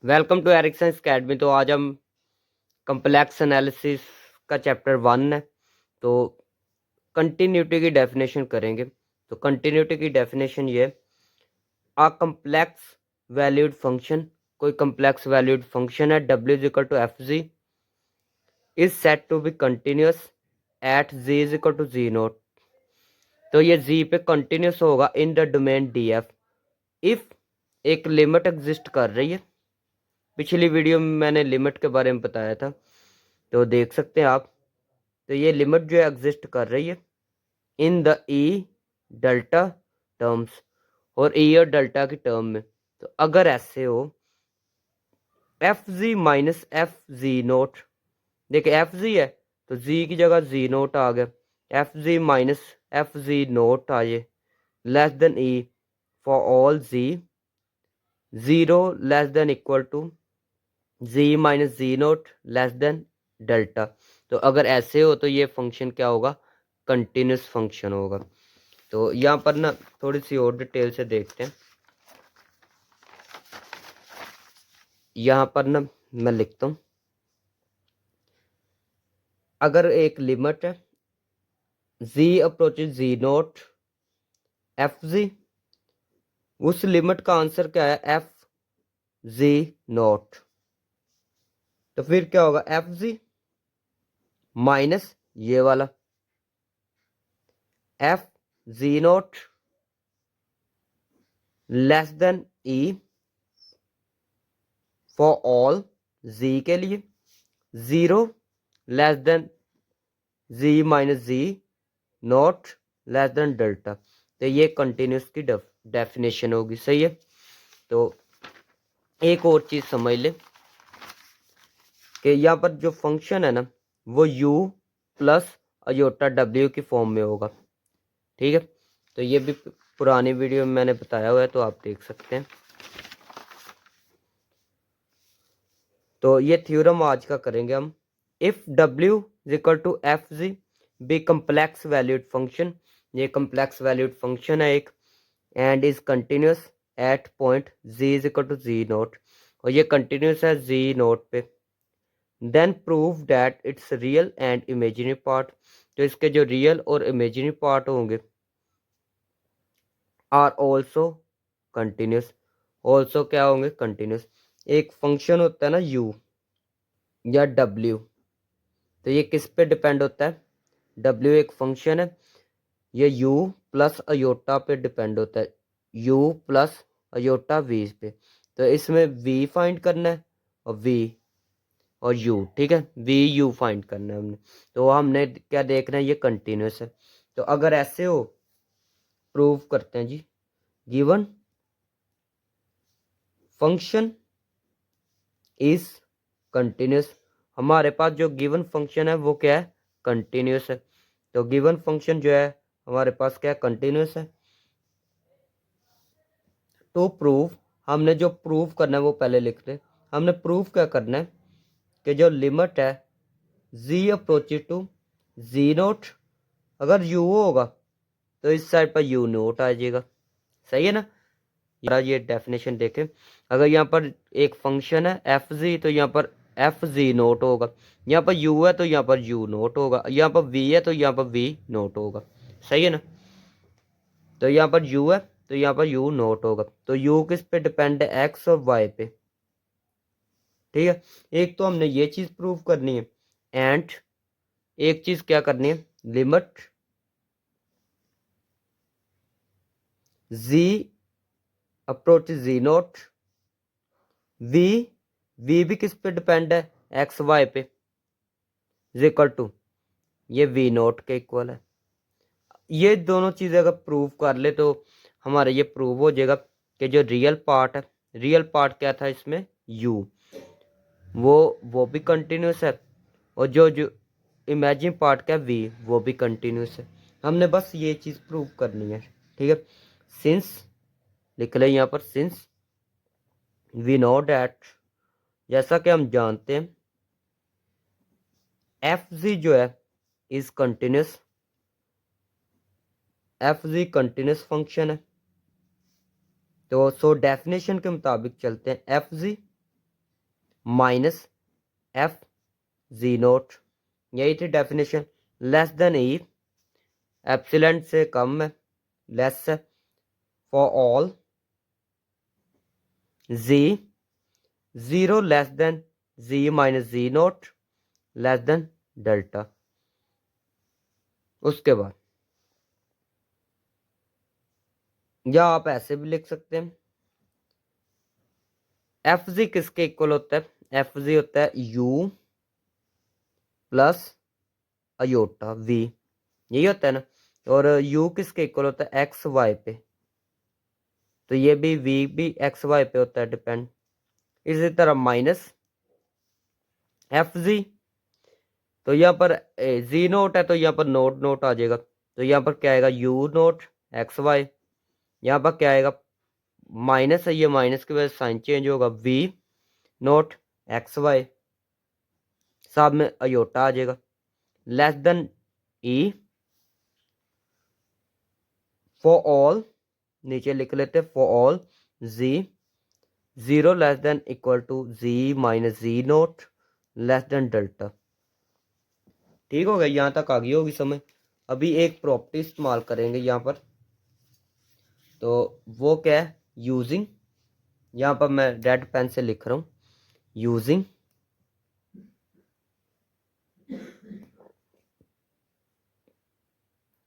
Welcome to Ericsson academy. तो आज हम कम्प्लेक्स एनालिसिस का चैप्टर 1 है। तो कंटिन्यूटी की डेफिनेशन करेंगे। तो कंटिन्यूटी की डेफिनेशन ये, आ कम्प्लेक्स वैल्यूड फंक्शन, कोई कम्प्लेक्स वैल्यूड फंक्शन है w is equal to f z is set to be continuous at z is equal to z naught. तो ये z पे कंटिन्यूस होगा in the domain D f if एक limit exist कर रही है। पिछली वीडियो में मैंने लिमिट के बारे में बताया था, तो देख सकते हैं आप। तो ये लिमिट जो है एग्जिस्ट कर रही है in the E delta terms, और ई और डेल्टा की टर्म में। तो अगर ऐसे हो एफ जी माइनस एफ जी नोट, देखिए एफ जी है तो जी की जगह जी नोट आ गया, एफ जी माइनस एफ जी नोट आए less than E for all ji, zero less than equal to ji minus ji naught less than delta. तो अगर ऐसे हो तो ये फंक्शन क्या होगा, कंटिन्यूस फंक्शन होगा। तो यहाँ पर ना थोड़ी सी और डिटेल से देखते हैं। यहाँ पर ना मैं लिखता हूँ, अगर एक लिमिट है z अप्रोचेज जी नोट एफ जी, उस लिमिट का आंसर क्या है एफ जी नोट। तो फिर क्या होगा एफ जी माइनस ये वाला f ji naught less than E for all z के लिए, zero less than z minus z naught less than delta. तो ये कंटिन्यूस की डेफिनेशन होगी, सही है। तो एक और चीज समझ ले कि यहाँ पर जो फंक्शन है ना वो u प्लस अयोटा w की फॉर्म में होगा, ठीक है। तो ये भी पुरानी वीडियो में मैंने बताया हुआ है, तो आप देख सकते हैं। तो ये थ्योरम आज का करेंगे हम। If w is equal to f z be complex valued function, ये कम्प्लेक्स वैल्यूड फंक्शन है एक, and is continuous at point z is equal to z naught, और ये कंटिन्यूस है जी नोट पे, then prove that its real and imaginary part. तो इसके जो रियल और इमेजिनरी पार्ट होंगे आर ऑल्सो कंटिन्यूस, ऑल्सो क्या होंगे कंटिन्यूस। एक फंक्शन होता है ना u या w, तो ये किस पे डिपेंड होता है, w एक फंक्शन है, ये u प्लस अयोटा पे डिपेंड होता है, u प्लस अयोटा v पे। तो इसमें v फाइंड करना है और v और u, ठीक है, v u फाइंड करना है हमने। तो हमने क्या देखना है, ये कंटिन्यूस है। तो अगर ऐसे हो प्रूव करते हैं जी, गिवन फंक्शन इज कंटिन्यूस। हमारे पास जो गिवन फंक्शन है वो क्या है, कंटिन्यूस है। तो गिवन फंक्शन जो है हमारे पास क्या है, कंटिन्यूस है। टू प्रूव, हमने जो प्रूव करना है वो पहले लिख ले। हमने प्रूव क्या करना है कि जो लिमिट है z approaches to z naught, अगर u होगा तो इस साइड पर u नोट आ जाएगा, सही है ना। ये डेफिनेशन देखें, अगर यहाँ पर एक फंक्शन है एफ जी तो यहाँ पर एफ जी नोट होगा, यहाँ पर u है तो यहाँ पर u नोट होगा, यहाँ पर v है तो यहाँ पर v नोट होगा, सही है ना। तो यहाँ पर u है तो यहाँ पर u नोट होगा। तो u किस पे डिपेंड है, x और y पे, ठीक है। एक तो हमने ये चीज प्रूव करनी है, एंड एक चीज क्या करनी है, लिमिट z अप्रोच जी नोट v, v भी किस पे डिपेंड है, एक्स वाई पे, इज इक्वल टू ये v नोट के इक्वल है। ये दोनों चीजें अगर प्रूव कर ले तो हमारा ये प्रूव हो जाएगा कि जो रियल पार्ट है, रियल पार्ट क्या था इसमें u, वो भी कंटिन्यूस है, और जो इमेजिन पार्ट का v वो भी कंटिन्यूस है। हमने बस ये चीज प्रूव करनी है, ठीक है। सिंस लिख ले यहाँ पर, सिंस वी नो डैट, जैसा कि हम जानते हैं एफ जी जो है is continuous, f z continuous function है। तो सो डेफिनेशन के मुताबिक चलते हैं, एफ जी माइनस एफ जी नोट, यही थी definition. Less than e, epsilon से कम है, लेस है, for all ji, zero less than z minus ji naught less than delta. उसके बाद या आप ऐसे भी लिख सकते हैं, एफ जी किसके इक्वल होता है, एफ जी होता है यू प्लस अयोटा वी, यही होता है ना। और यू किसके इक्वल होता है, एक्स वाई पे, तो ये भी वी भी एक्स वाई पे होता है डिपेंड। इसी तरह माइनस एफ जी, तो यहाँ पर जी नोट है तो यहाँ पर नोट नोट आ जाएगा, तो यहाँ पर क्या आएगा यू नोट एक्स वाई, यहाँ पर क्या आएगा माइनस है, ये माइनस की वजह से साइन चेंज होगा, वी नोट एक्स वाई, साथ में अयोटा आ जाएगा, less than E for all, नीचे लिख लेते for all ji, zero less than equal to ji minus ji naught less than delta. ठीक हो गया, यहाँ तक आ गई होगी समझ। अभी एक प्रॉपर्टी इस्तेमाल करेंगे यहाँ पर, तो वो क्या है, यूजिंग, यहाँ पर मैं रेड पेन से लिख रहा हूँ, using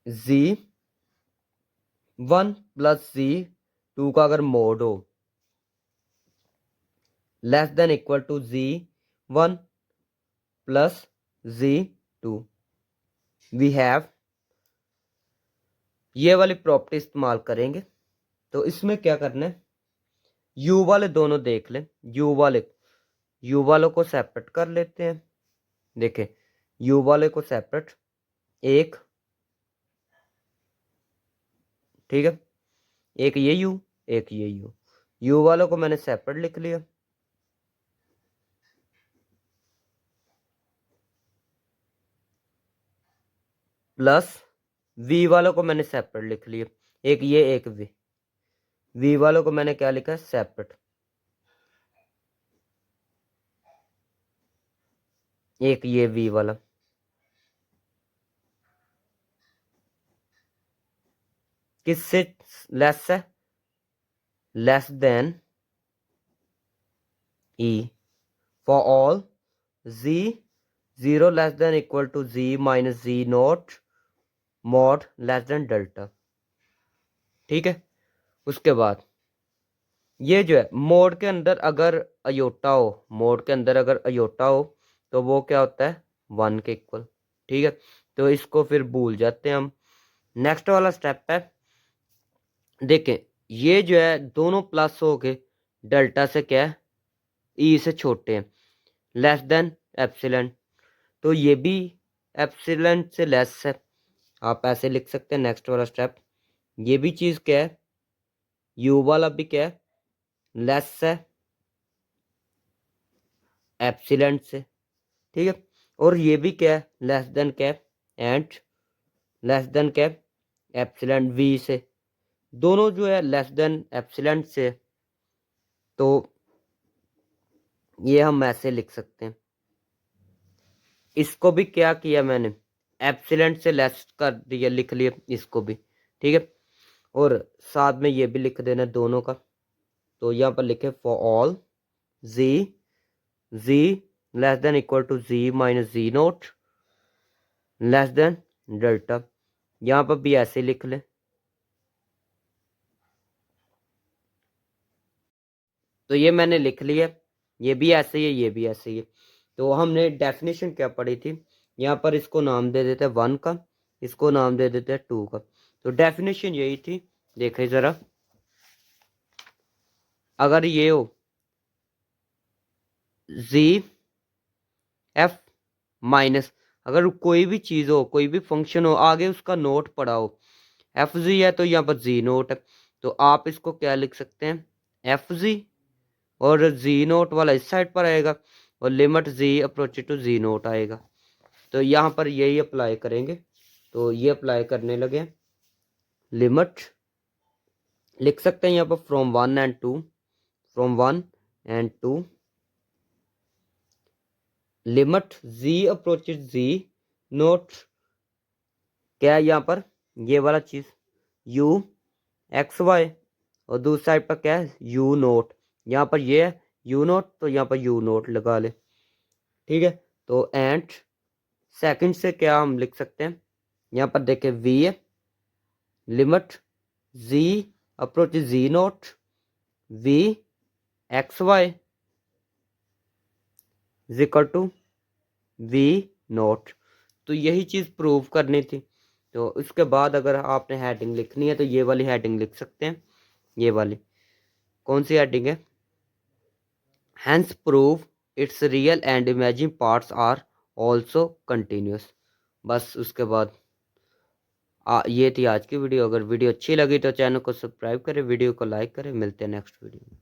z one plus z two का अगर मोड हो less than equal to z one plus z two, we have, ये वाली प्रॉपर्टी इस्तेमाल करेंगे। तो इसमें क्या करना है, यू वाले दोनों देख लें, यू वालों को सेपरेट कर लेते हैं। देखें यू वाले को सेपरेट, एक, ठीक है, एक ये यू एक ये यू वालों को मैंने सेपरेट लिख लिया, प्लस वी वालों को मैंने सेपरेट लिख लिया, एक ये एक वी वालों को मैंने क्या लिखा है सेपरेट, एक ये वी वाला, किससे लेस है, less than E for all ji zero less than equal to ji minus ji naught mod less than delta. ठीक है, उसके बाद ये जो है मोड के अंदर अगर अयोटा हो, मोड के अंदर अगर अयोटा हो तो वो क्या होता है वन के इक्वल। ठीक है, तो इसको फिर भूल जाते हैं हम। नेक्स्ट वाला स्टेप है, देखें ये जो है दोनों प्लस हो गए, डेल्टा से क्या है ई से छोटे हैं, लेस देन एप्सिलॉन, तो ये भी एप्सिलॉन से लेस है, आप ऐसे लिख सकते हैं। नेक्स्ट वाला स्टेप, ये भी चीज़ क्या है यू वाला भी क्या है लेस है एप्सिलॉन से, ठीक है, और ये भी क्या है less than cap and less than cap epsilon वी से, दोनों जो है लेस देन एप्सिलॉन से, तो ये हम ऐसे लिख सकते हैं। इसको भी क्या किया मैंने एप्सिलॉन से लेस कर दिया, लिख लिया इसको भी, ठीक है, और साथ में ये भी लिख देना दोनों का, तो यहाँ पर लिखे for all z z less than equal to ji minus ji naught less than delta, यहाँ पर भी ऐसे लिख ले। तो ये मैंने लिख लिया, ये भी ऐसे ही है ये भी ऐसे ही है। तो हमने डेफिनेशन क्या पढ़ी थी, यहाँ पर इसको नाम दे देते हैं वन का, इसको नाम दे देते हैं टू का। तो डेफिनेशन यही थी, देखें जरा, अगर ये हो जी एफ माइनस, अगर कोई भी चीज़ हो कोई भी फंक्शन हो आगे उसका नोट पड़ा हो, एफ जी है तो यहाँ पर जी नोट है, तो आप इसको क्या लिख सकते हैं एफ जी, और जी नोट वाला इस साइड पर आएगा और limit z approach to z naught आएगा। तो यहाँ पर यही अप्लाई करेंगे, तो ये अप्लाई करने लगे, लिमिट लिख सकते हैं यहाँ पर from one and two, from one and two limit z approaches z naught क्या है यहाँ पर, ये वाला चीज u एक्स वाई, और दूसरी साइड पर क्या है u नोट, यहाँ पर ये है u नोट तो यहाँ पर u नोट लगा ले। ठीक है, तो एंड सेकंड से क्या हम लिख सकते हैं, यहाँ पर देखें v है, limit z approach z naught v x y is equal to v naught. तो यही चीज़ प्रूव करनी थी। तो इसके बाद अगर आपने हेडिंग लिखनी है तो ये वाली हेडिंग लिख सकते हैं। ये वाली कौन सी हेडिंग है, hence prove its real and imagine parts are also continuous. बस उसके बाद ये थी आज की वीडियो। अगर वीडियो अच्छी लगी तो चैनल को सब्सक्राइब करें, वीडियो को लाइक करें। मिलते हैं नेक्स्ट वीडियो में।